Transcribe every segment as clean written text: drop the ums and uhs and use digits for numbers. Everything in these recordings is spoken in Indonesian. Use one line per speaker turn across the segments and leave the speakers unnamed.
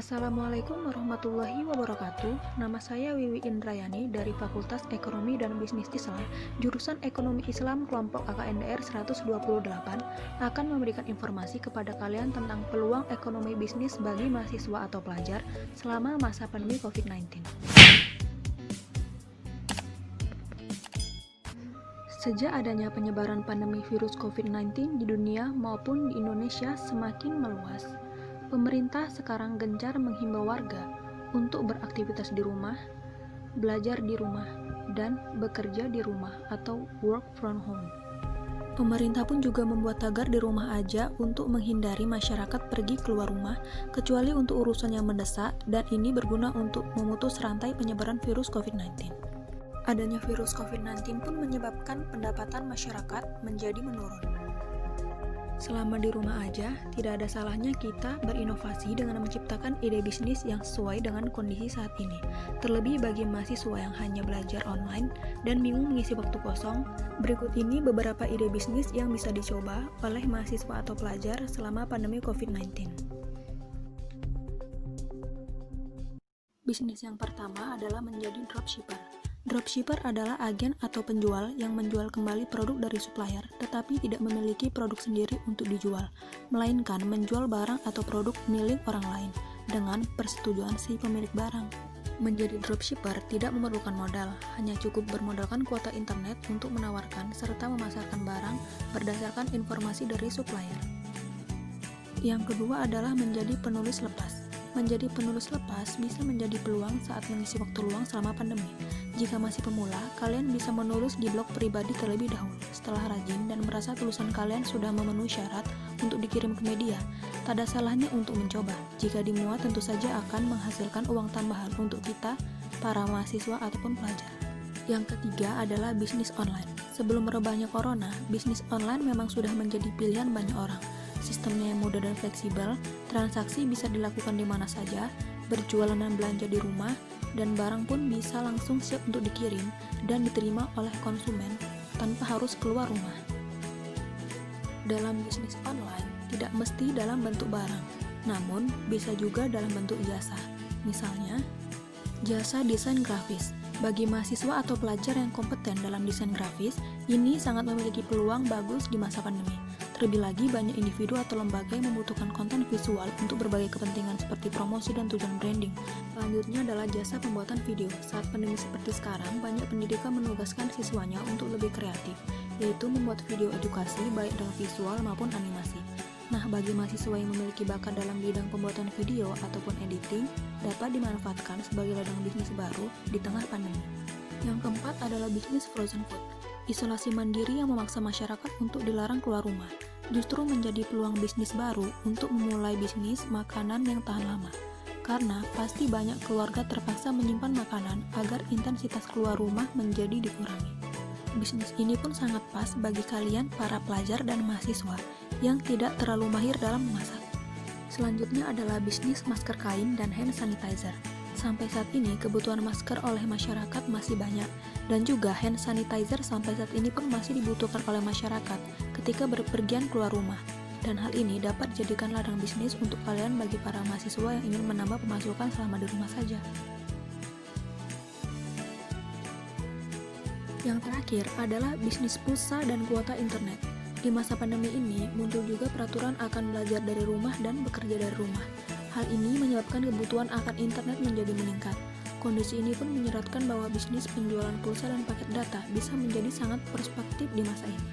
Assalamualaikum warahmatullahi wabarakatuh. Nama saya Wiwi Indrayani dari Fakultas Ekonomi dan Bisnis Islam, jurusan Ekonomi Islam kelompok KKNDR 128, akan memberikan informasi kepada kalian tentang peluang ekonomi bisnis bagi mahasiswa atau pelajar selama masa pandemi COVID-19. Sejak adanya penyebaran pandemi virus COVID-19 di dunia maupun di Indonesia semakin meluas, pemerintah sekarang gencar menghimbau warga untuk beraktivitas di rumah, belajar di rumah, dan bekerja di rumah atau work from home. Pemerintah pun juga membuat tagar di rumah aja untuk menghindari masyarakat pergi keluar rumah kecuali untuk urusan yang mendesak, dan ini berguna untuk memutus rantai penyebaran virus COVID-19. Adanya virus COVID-19 pun menyebabkan pendapatan masyarakat menjadi menurun. Selama di rumah aja, tidak ada salahnya kita berinovasi dengan menciptakan ide bisnis yang sesuai dengan kondisi saat ini. Terlebih bagi mahasiswa yang hanya belajar online dan bingung mengisi waktu kosong, berikut ini beberapa ide bisnis yang bisa dicoba oleh mahasiswa atau pelajar selama pandemi COVID-19. Bisnis yang pertama adalah menjadi dropshipper. Dropshipper adalah agen atau penjual yang menjual kembali produk dari supplier, tetapi tidak memiliki produk sendiri untuk dijual, melainkan menjual barang atau produk milik orang lain dengan persetujuan si pemilik barang. Menjadi dropshipper tidak memerlukan modal, hanya cukup bermodalkan kuota internet untuk menawarkan serta memasarkan barang berdasarkan informasi dari supplier. Yang kedua adalah menjadi penulis lepas. Menjadi penulis lepas bisa menjadi peluang saat mengisi waktu luang selama pandemi. Jika masih pemula, kalian bisa menulis di blog pribadi terlebih dahulu. Setelah rajin dan merasa tulisan kalian sudah memenuhi syarat untuk dikirim ke media, tak ada salahnya untuk mencoba. Jika dimuat, tentu saja akan menghasilkan uang tambahan untuk kita, para mahasiswa ataupun pelajar. Yang ketiga adalah bisnis online. Sebelum merebaknya corona, bisnis online memang sudah menjadi pilihan banyak orang. Sistemnya yang mudah dan fleksibel, transaksi bisa dilakukan di mana saja, berjualan dan belanja di rumah, dan barang pun bisa langsung siap untuk dikirim dan diterima oleh konsumen tanpa harus keluar rumah. Dalam bisnis online, tidak mesti dalam bentuk barang, namun bisa juga dalam bentuk jasa. Misalnya, jasa desain grafis. Bagi mahasiswa atau pelajar yang kompeten dalam desain grafis, ini sangat memiliki peluang bagus di masa pandemi. Terlebih lagi, banyak individu atau lembaga yang membutuhkan konten visual untuk berbagai kepentingan seperti promosi dan tujuan branding. Selanjutnya adalah jasa pembuatan video. Saat pandemi seperti sekarang, banyak pendidikan menugaskan siswanya untuk lebih kreatif, yaitu membuat video edukasi baik dalam visual maupun animasi. Nah, bagi mahasiswa yang memiliki bakat dalam bidang pembuatan video ataupun editing, dapat dimanfaatkan sebagai ladang bisnis baru di tengah pandemi. Yang keempat adalah bisnis frozen food. Isolasi mandiri yang memaksa masyarakat untuk dilarang keluar rumah, justru menjadi peluang bisnis baru untuk memulai bisnis makanan yang tahan lama. Karena pasti banyak keluarga terpaksa menyimpan makanan agar intensitas keluar rumah menjadi dikurangi. Bisnis ini pun sangat pas bagi kalian para pelajar dan mahasiswa yang tidak terlalu mahir dalam memasak. Selanjutnya adalah bisnis masker kain dan hand sanitizer. Sampai saat ini kebutuhan masker oleh masyarakat masih banyak, dan juga hand sanitizer sampai saat ini pun masih dibutuhkan oleh masyarakat ketika berpergian keluar rumah. Dan hal ini dapat dijadikan ladang bisnis untuk kalian bagi para mahasiswa yang ingin menambah pemasukan selama di rumah saja. Yang terakhir adalah bisnis pulsa dan kuota internet. Di masa pandemi ini, muncul juga peraturan akan belajar dari rumah dan bekerja dari rumah. Hal ini menyebabkan kebutuhan akan internet menjadi meningkat. Kondisi ini pun menyeratkan bahwa bisnis penjualan pulsa dan paket data bisa menjadi sangat perspektif di masa ini.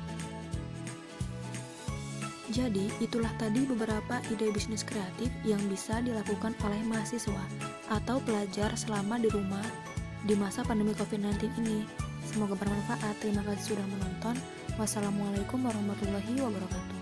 Jadi, itulah tadi beberapa ide bisnis kreatif yang bisa dilakukan oleh mahasiswa atau pelajar selama di rumah di masa pandemi COVID-19 ini. Semoga bermanfaat. Terima kasih sudah menonton. Wassalamualaikum warahmatullahi wabarakatuh.